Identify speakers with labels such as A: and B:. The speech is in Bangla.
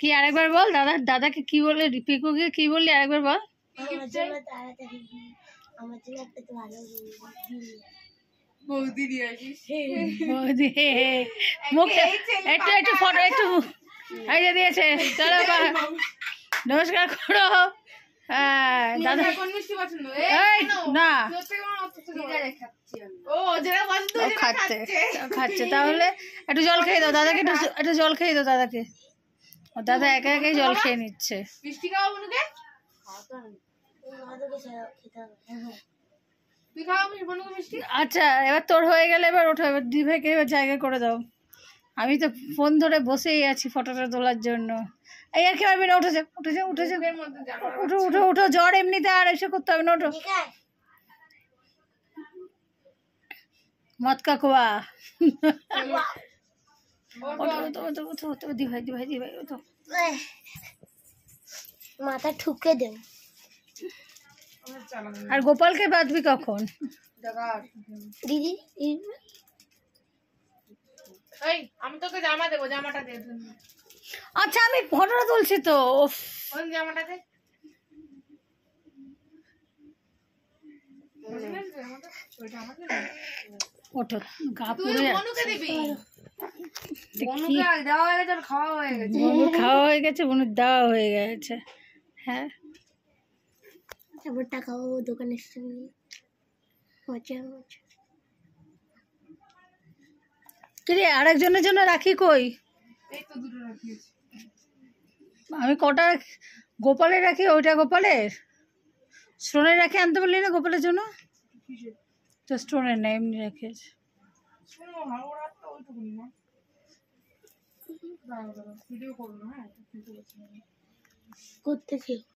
A: কি আরেকবার বল, দাদাকে কি বলে, পিকুকে কি বললি আরেকবার বল।
B: বৌদি দিয়ে আসিস,
A: বৌদি মুখে একটু ফটো একটু এই যে দিয়েছে। চলো নমস্কার করো। হ্যাঁ দাদা এই না খাচ্ছে, তাহলে একটু জল খেয়ে দাও দাদাকে, একটু জল খেয়ে দাও দাদাকে। দাদা একা একাই জল খেয়ে নিচ্ছে। আচ্ছা এবার তোর হয়ে গেলে এবার ওঠো, এবার দিভাইকে এবার জায়গা করে দাও। আমি তো ফোন ধরে বসেই আছি ফটোটা তোলার জন্য। এই আর কি পারবি না, উঠেছে উঠেছে উঠেছে, উঠো উঠো উঠো, জ্বর এমনিতে আর এসে করতে হবে না, ওঠো। মদ কা কুয়া। দিভাই দিভাই দিভাই ওঠো,
C: মাথা ঠুকে দেব।
A: আর গোপালকে বাঁধবি কখন
C: দিদি?
B: আমি তোকে জামা দেবো, জামাটা দে।
A: আচ্ছা আমি ফটোটা তুলছি তো।
B: জামাটা দে।
A: ওঠো গা পুড়ে
B: দেওয়া হয়ে গেছে, খাওয়া হয়ে গেছে,
A: খাওয়া হয়ে গেছে, বোনের দেওয়া হয়ে গেছে। হ্যাঁ
C: খাবারটা খাবো দোকানের সামনে, মজা মজা।
A: কিরে আরেকজনের জন্য রাখি কই?
B: এই তো দুটো রাখিয়েছি
A: আমি। কটা গোপালের রাখি? ওইটা গোপালের, স্টোনের রাখি আনতে বললি না গোপালের জন্য? তো স্টোনের না, এমনি রেখেছে।
B: ভিডিও করবো না, হ্যাঁ
C: করতেছি।